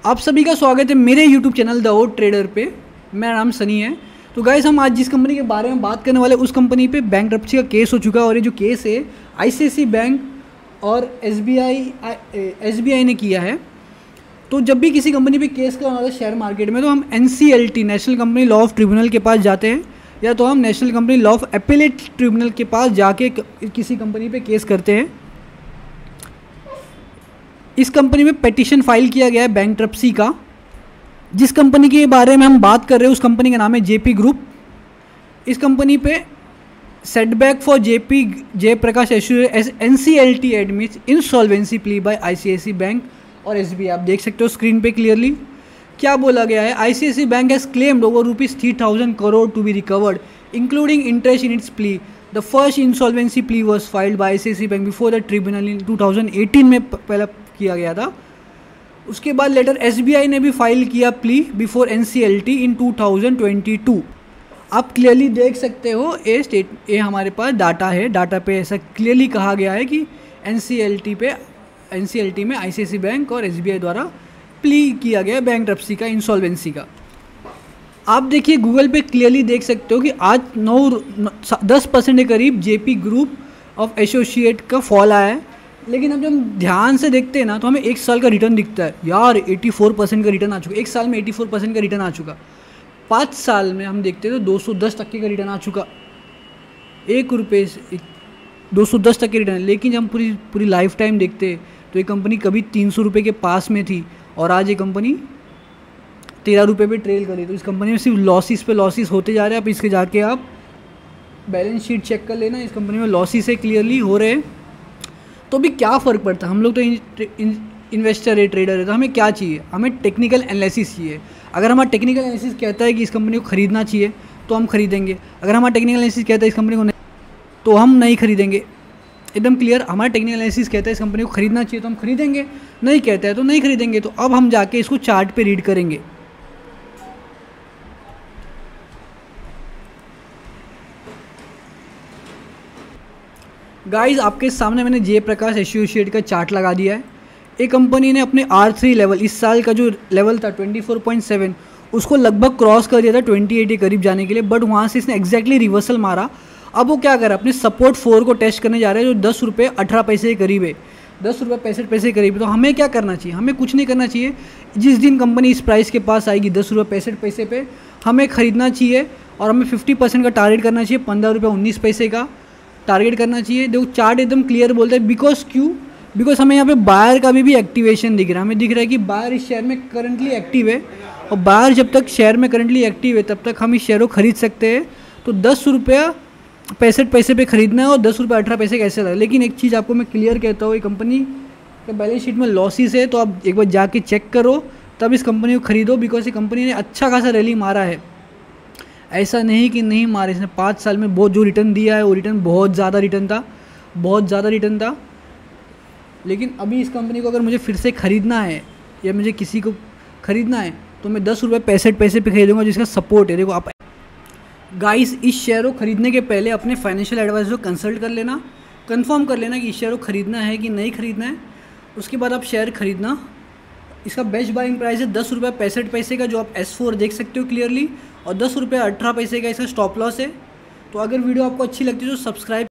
आप सभी का स्वागत है मेरे YouTube channel the oat trader पे। मेरा नाम सनी है। तो गाइस, हम आज जिस कंपनी के बारे में बात करने वाले उस कंपनी पे बैंकरप्सी का केस हो चुका है, और ये जो केस है ICICI बैंक और SBI ने किया है। तो जब भी किसी कंपनी पे केस करना होता है शेयर मार्केट में, तो हम NCLT national company law of tribunal के पास जाते हैं, या तो हम national company law of appellate tribunal के पास जाके किसी कंपनी पे केस करते हैं। इस कंपनी में पिटीशन फाइल किया गया है बैंकरप्सी का। जिस कंपनी के बारे में हम बात कर रहे हैं उस कंपनी का नाम है JP ग्रुप। इस कंपनी पे setback for JP Jaiprakash as NCLT admits insolvency plea by ICICI bank और SBI। आप देख सकते हो स्क्रीन पे क्लियरली क्या बोला गया है। ICICI bank has claimed over ₹3,000 crore to be recovered including interest in its plea. The first insolvency plea was filed by ICICI bank before the tribunal in 2018 में पहला किया गया था। उसके बाद लेटर SBI ने भी फाइल किया प्ली बिफोर NCLT इन 2022। आप क्लियरली देख सकते हो ये हमारे पास डाटा है। डाटा पे ऐसा क्लियरली कहा गया है कि NCLT में ICICI बैंक और SBI द्वारा प्ली किया गया बैंकरप्सी का, इंसॉल्वेंसी का। आप देखिए गूगल पे क्लियरली देख सकते हो कि आज 10% के करीब JP ग्रुप ऑफ एसोसिएट का फॉल आया है। लेकिन अब जब हम ध्यान से देखते हैं ना, तो हमें एक साल का रिटर्न दिखता है। यार 84% का रिटर्न आ चुका, एक साल में 84% का रिटर्न आ चुका। 5 साल में हम देखते हैं तो 210% का रिटर्न आ चुका। ₹1 से 210% रिटर्न। लेकिन जब हम पूरी लाइफ टाइम देखते हैं तो ये कंपनी कभी ₹300 के पास में थी, और आज ये कंपनी ₹13 पे ट्रेल करी। तो इस कंपनी में सिर्फ लॉसिस पे लॉसिस होते जा रहे हैं। आप इसके जाके आप बैलेंस शीट चेक कर लेना, इस कंपनी में लॉसिस है क्लियरली हो रहे हैं। तो भी क्या फ़र्क पड़ता है, हम लोग तो इन्वेस्टर है, ट्रेडर है, तो हमें क्या चाहिए? हमें टेक्निकल एनालिसिस चाहिए। अगर हमारा टेक्निकल एनालिसिस कहता है कि इस कंपनी को ख़रीदना चाहिए तो हम खरीदेंगे। अगर हमारा टेक्निकल एनालिसिस कहता है इस कंपनी को नहीं, तो हम नहीं खरीदेंगे। एकदम क्लियर। हमारा टेक्निकल एनालिसिस कहता है इस कंपनी को खरीदना चाहिए तो हम खरीदेंगे, नहीं कहता है तो नहीं खरीदेंगे। तो अब हम जाके इसको चार्ट पे रीड करेंगे। गाइस, आपके सामने मैंने जयप्रकाश एसोसिएट का चार्ट लगा दिया है। एक कंपनी ने अपने R3 लेवल, इस साल का जो लेवल था 24.7, उसको लगभग क्रॉस कर दिया था 28 के करीब जाने के लिए, बट वहाँ से इसने एग्जैक्टली रिवर्सल मारा। अब वो क्या कर रहा है, अपने सपोर्ट 4 को टेस्ट करने जा रहे हैं, जो ₹10.18 के करीब है, ₹10.65 के करीब। तो हमें क्या करना चाहिए? हमें कुछ नहीं करना चाहिए। जिस दिन कंपनी इस प्राइस के पास आएगी ₹10.65 पे, हमें ख़रीदना चाहिए, और हमें 50% का टारगेट करना चाहिए। ₹15.19 का टारगेट करना चाहिए। देखो चार्ट एकदम क्लियर बोलता है। बिकॉज हमें यहाँ पे बायर का भी एक्टिवेशन दिख रहा है। हमें दिख रहा है कि बायर इस शेयर में करंटली एक्टिव है, और बायर जब तक शेयर में करंटली एक्टिव है तब तक हम इस शेयर को खरीद सकते हैं। तो ₹10.65 पे खरीदना है, और ₹10.18 कैसे लगा। लेकिन एक चीज़ आपको मैं क्लियर कहता हूँ, ये कंपनी के बैलेंस शीट में लॉसेस है, तो आप एक बार जाके चेक करो तब इस कंपनी को खरीदो। बिकॉज ये कंपनी ने अच्छा खासा रैली मारा है, ऐसा नहीं कि नहीं मारे। इसने 5 साल में बहुत जो रिटर्न दिया है, वो रिटर्न बहुत ज़्यादा रिटर्न था। लेकिन अभी इस कंपनी को अगर मुझे फिर से ख़रीदना है, या मुझे किसी को ख़रीदना है, तो मैं ₹10.65 पे खरीदूँगा, जिसका सपोर्ट है। देखो आप गाइस, इस शेयर को खरीदने के पहले अपने फाइनेंशियल एडवाइजर को कंसल्ट कर लेना, कंफर्म कर लेना कि इस शेयर को खरीदना है कि नहीं खरीदना है। उसके बाद आप शेयर खरीदना। इसका बेस्ट बाइंग प्राइस है ₹10.65 का, जो आप S4 देख सकते हो क्लियरली, और ₹10.18 का इसका स्टॉप लॉस है। तो अगर वीडियो आपको अच्छी लगती है तो सब्सक्राइब